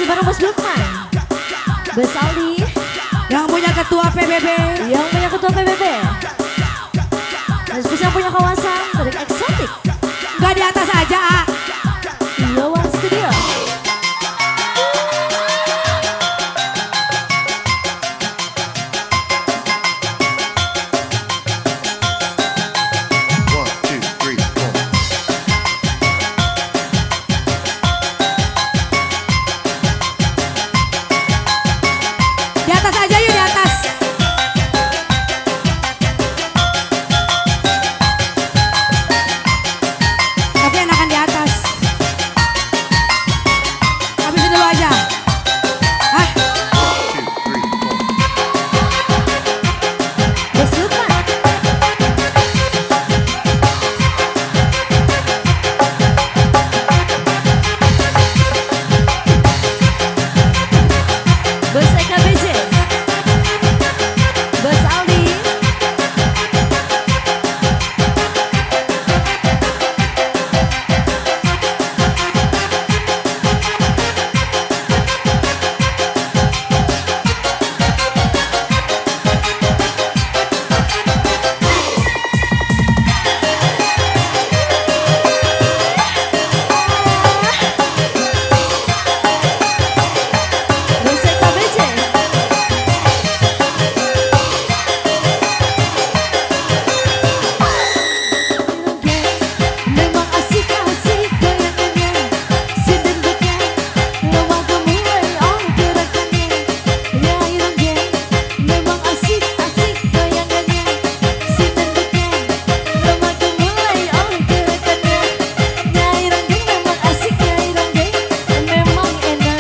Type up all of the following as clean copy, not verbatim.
bareng Bos Lukman, Bos Aldi, yang punya ketua PBB, dan spesial punya kawasan dari eksotik. nggak di atas aja. Yowan Studio. Di atas aja yuk, di atas. Tapi enakan di atas. Habis dulu aja. Hah? Bos Lukman, Bos EKBJ, Bos Aldi, Bos EKBJ. Memang asik-asik goyangannya, si dendutnya, lama gemulai oh gerakannya. Ya irungnya, memang asik-asik goyangannya, si dendutnya, lama gemulai oh gerakannya. Ya irungnya memang asik, ya irungnya memang enak.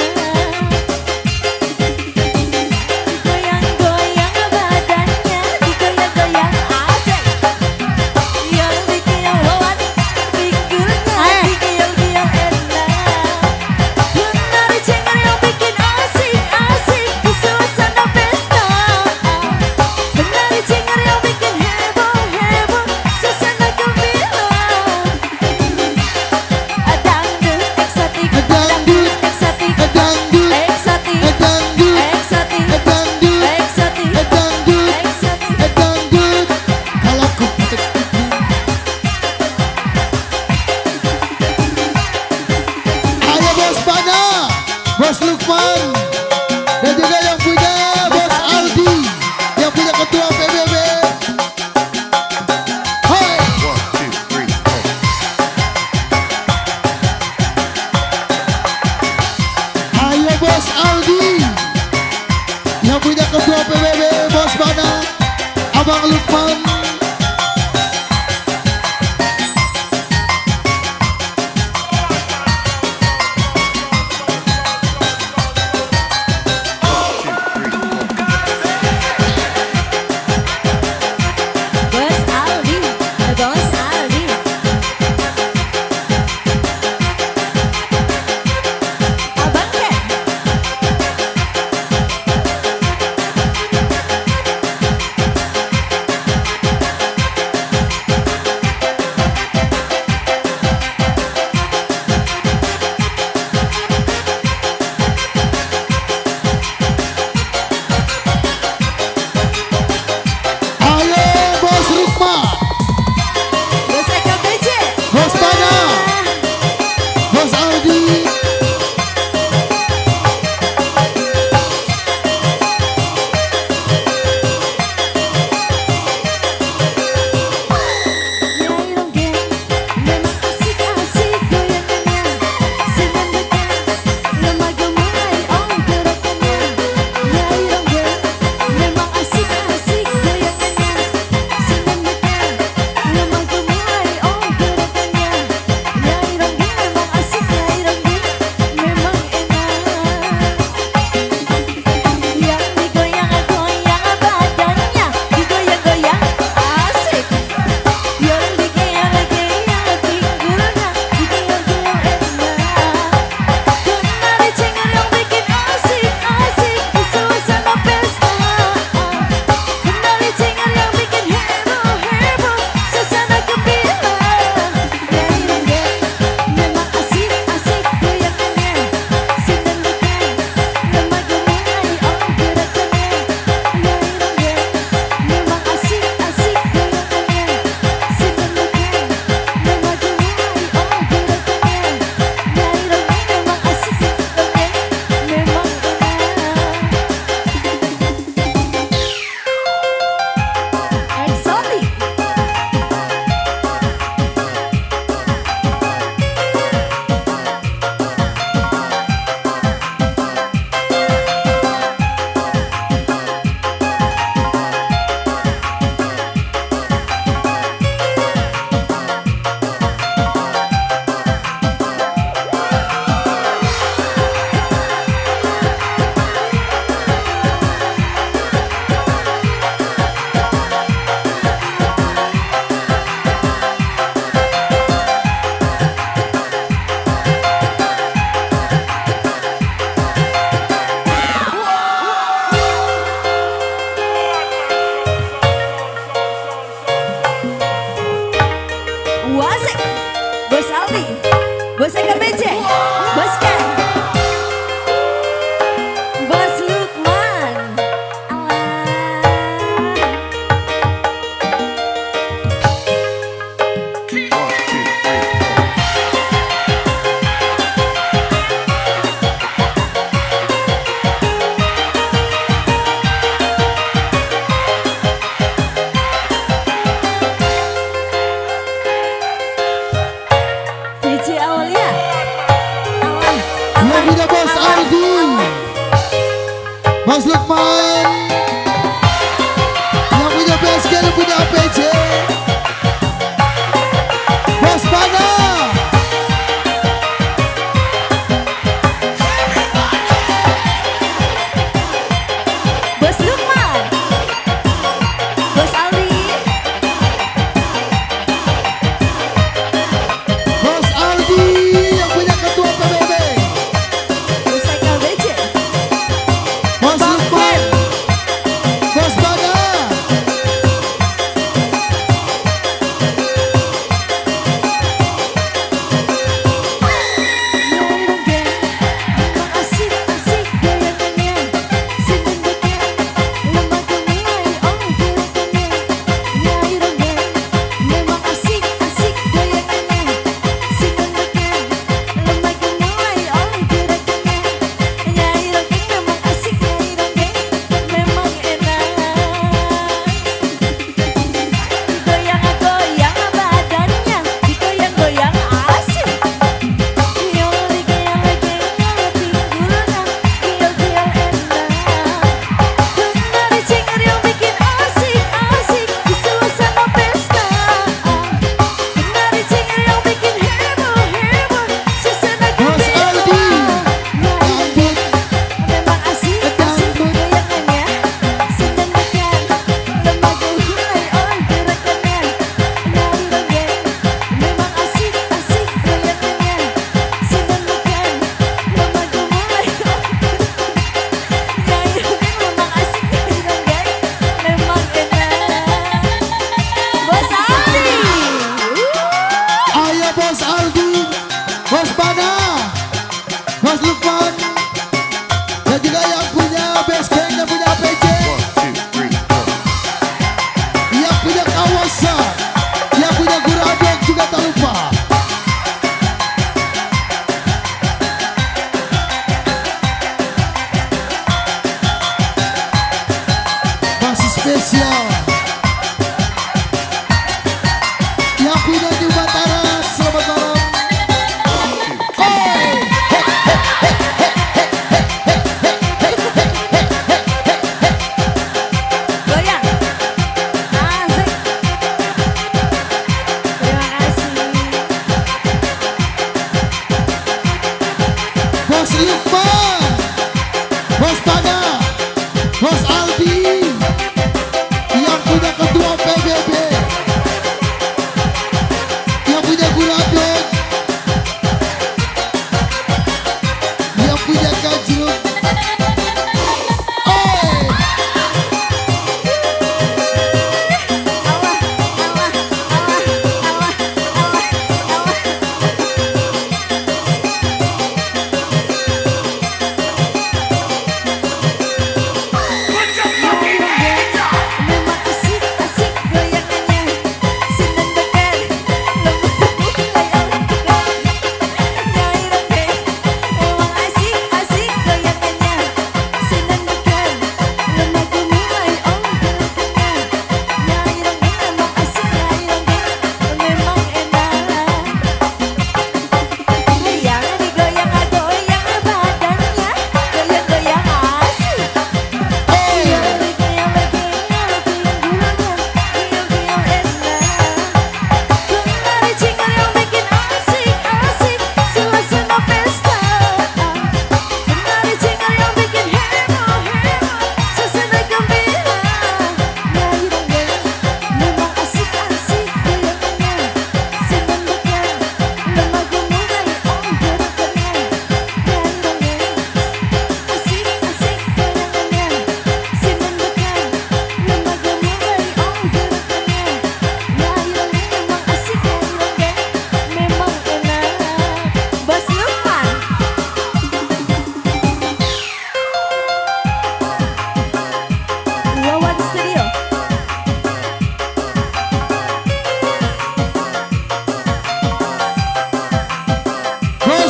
Goyang-goyang badannya, digoyang-goyang asik. Yang dikiyang lawan pinggirnya, dikiyang-kiyang enak. Menari cengar yang bikin asik-asik di suasana pesta. Menari cengar yang bikin heboh-heboh suasana gembira. Dangdut eksotik, dangdut eksotik, Dangdut, eksotik, dangdut, eksotik, dangdut, eksotik, dangdut, eksotik. dangdut. Kalau ku Ayo Bos Bana, Bos Lukman, dan juga yang punya Bos Aldi, yang punya ketua PBB. Hai. Ayo Bos Aldi, yang punya ketua PBB, Bos Bana, Abang Lukman. Aldi, Bos Eka BJ, Bos Ken, Bos Lukman. BJ Aulia, Yang punya Bos Aldi, Bos Lukman. Yang punya BSK, yang punya APJ, Bos Bana. Bos Lukman, Bos Aldi, Bos Aldi yang punya ketua PBB, Bos Eka BJ, Bos Lukman, Bos Bana. memang asik-asik goyangannya, sedendeknya, lembaga mulai gerakannya. Nyai Ronggeng, memang asik-asik goyangannya, sedendeknya, lembaga mulai gerakannya. Nyai Ronggeng memang asik, Nyai Ronggeng memang enak. Digoyang-goyang badannya, digoyang-goyang asik. Bos Aldi, Gambut, Memang asik-asik goyangannya, sedendeknya, lembaga mulai gerakannya. Nyai Ronggeng, memang asik-asik goyangannya, sedendeknya, lembaga mulai. Nyai Ronggeng memang asik, Nyai Ronggeng memang enak. Bos Aldi, ayo Bos Aldi, Bos Bana, Bos Lukman, dan juga yang punya BSK, yang punya APJ, yang punya kawasan, yang punya Guru Abek juga tak lupa. Masih spesial yang punya di Batara, selamat malam. goyang, asik. Terima kasih. Bos Lukman, Bos Bana, Bos Aldi, yang punya ketua PBB, yang punya Guru Abek, yang punya Kajruk. Allah.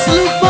Lukman